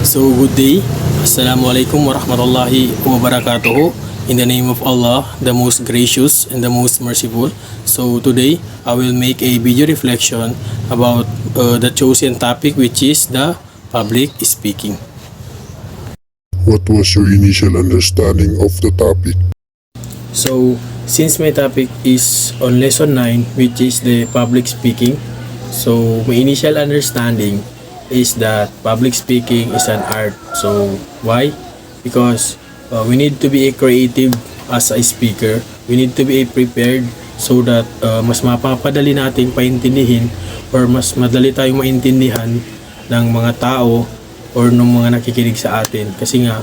So good day. Assalamualaikum warahmatullahi wabarakatuh. In the name of Allah, the most gracious and the most merciful. So today, I will make a video reflection about the chosen topic, which is the public speaking. What was your initial understanding of the topic? So, since my topic is on lesson 9, which is the public speaking, so my initial understanding is that public speaking is an art. So, why? Because we need to be a creative as a speaker. We need to be prepared so that mas mapapadali nating paintindihin or mas madali tayong maintindihan ng mga tao or ng mga nakikinig sa atin. Kasi nga,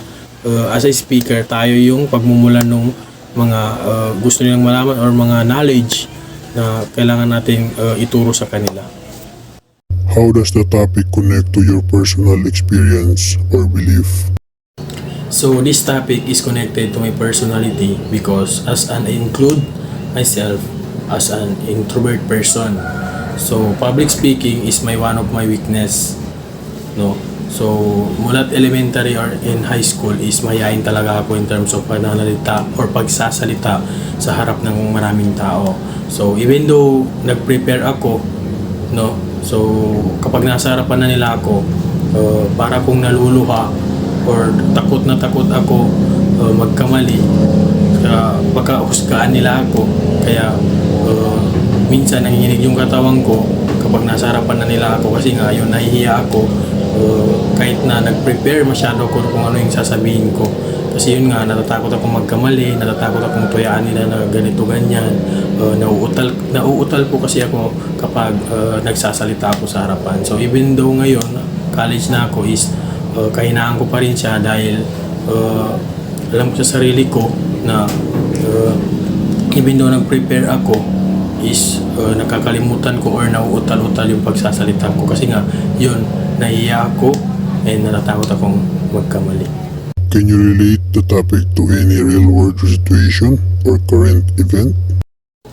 as a speaker, tayo yung pagmumulan ng mga gusto nilang malaman or mga knowledge na kailangan nating ituro sa kanila. How does the topic connect to your personal experience or belief? So this topic is connected to my personality because as I include myself as an introvert person. So public speaking is one of my weakness, no? So mula't elementary or in high school is mahihain talaga ako in terms of pananalita or pagsasalita sa harap ng maraming tao. So even though nag-prepare ako, no? So kapag nasa harapan na nila ako, para kong naluluha or takot na takot ako magkamali, pagkahusgaan nila ako. Kaya minsan nanginginig yung katawan ko kapag nasa harapan na nila ako kasi nga yun, nahihiya ako. Kahit na nag-prepare masyado ko kung ano yung sasabihin ko. Kasi yun nga, natatakot akong magkamali, natatakot akong tuyaan nila na ganito ganyan. Nauutal po kasi ako kapag nagsasalita ako sa harapan. So even though ngayon, college na ako is kahinaan ko pa rin siya dahil alam ko sa sarili ko na even though nag-prepare ako is nakakalimutan ko or nauutal-utal yung pagsasalita ko. Kasi nga, yun, nahiya ako and natatakot akong magkamali. Can you relate the topic to any real-world situation or current event?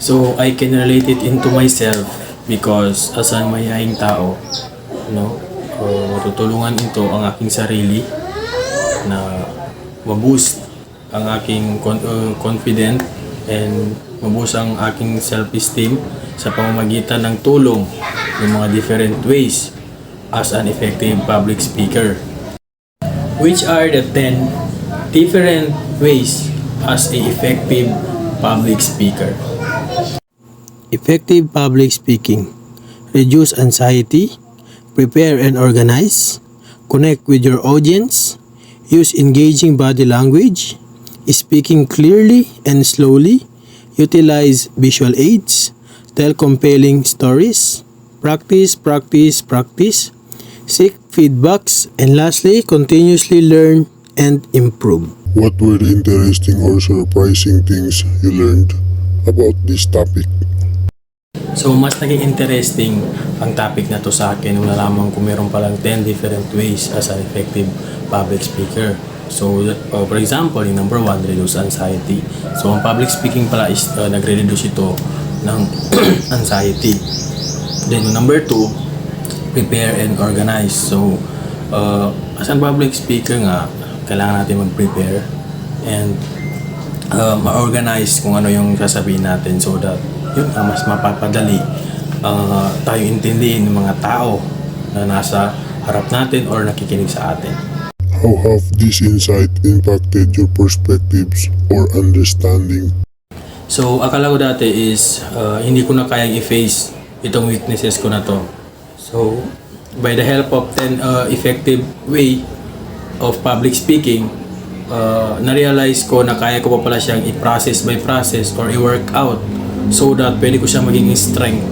So, I can relate it into myself because as ang mahihaing tao, no, matutulungan ito ang aking sarili na maboost ang aking confident and maboost ang aking self-esteem sa pamamagitan ng tulong ng mga different ways as an effective public speaker. Which are the 10 different ways as an effective public speaker? Effective public speaking. Reduce anxiety. Prepare and organize. Connect with your audience. Use engaging body language. Speaking clearly and slowly. Utilize visual aids. Tell compelling stories. Practice, practice, practice. Seek feedbacks. And lastly, continuously learn and improve. What were the interesting or surprising things you learned about this topic? So, mas naging interesting ang topic na to sa akin nung nalaman ko meron palang 10 different ways as an effective public speaker. So, for example, yung number 1, reduce anxiety. So, ang public speaking pala is nagre-reduce ito ng anxiety. Then, yung number 2, prepare and organize. So, as a public speaker nga, kailangan natin mag-prepare and ma-organize kung ano yung sasabihin natin so that yun mas mapapadali tayo intindihin ng mga tao na nasa harap natin or nakikinig sa atin. How have this insight impacted your perspectives or understanding? So, akala ko dati is hindi ko na kayang i-face itong weaknesses ko na to. So, by the help of 10 effective way of public speaking, na-realize ko na kaya ko pa pala siyang i-process by process or i-work out so that pwede ko siyang maging strength.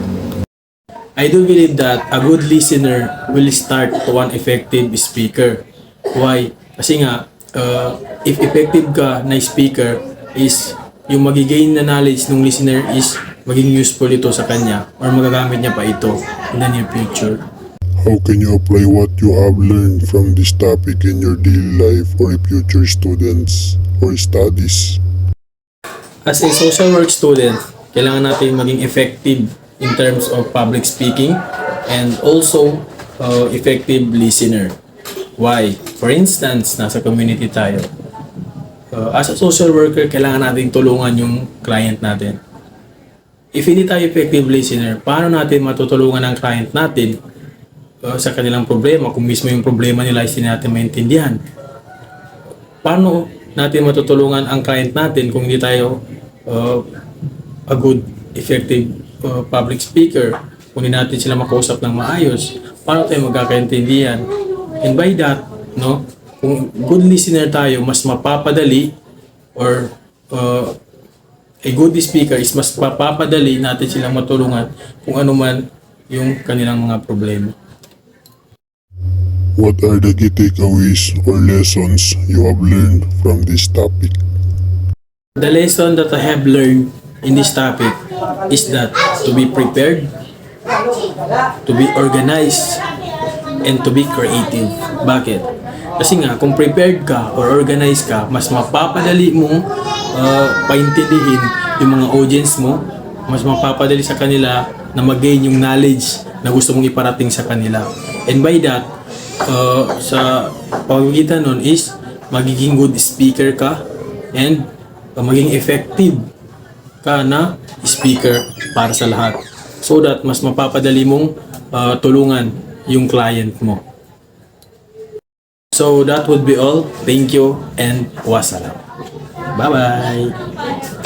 I do believe that a good listener will start one effective speaker. Why? Kasi nga, if effective ka na speaker is yung magigain na knowledge ng listener is maging useful ito sa kanya or magagamit niya pa ito in the near future. How can you apply what you have learned from this topic in your daily life or future students or studies? As a social work student, kailangan natin maging effective in terms of public speaking and also effective listener. Why? For instance, nasa community tayo. As a social worker, kailangan nating tulungan yung client natin. If hindi tayo effective listener, paano natin matutulungan ang client natin sa kanilang problema kung mismo yung problema nila is hindi natin maintindihan? Paano natin matutulungan ang client natin kung hindi tayo a good, effective public speaker, kung hindi natin sila makausap ng maayos? Paano tayo magkakaintindihan? And by that, no, kung good listener tayo, mas mapapadali or a good speaker is mas mapapadali natin silang matulungan kung ano man yung kanilang mga problema. What are the key takeaways or lessons you have learned from this topic? The lesson that I have learned in this topic is that to be prepared, to be organized, and to be creative. Bakit? Kasi nga, kung prepared ka or organized ka, mas mapapadali mong paintindihin yung mga audience mo, mas mapapadali sa kanila na mag-gain yung knowledge na gusto mong iparating sa kanila. And by that, sa pamamagitan nun is magiging good speaker ka and maging effective ka na speaker para sa lahat. So that mas mapapadali mong tulungan yung client mo. So that would be all. Thank you and wassalam. Bye-bye!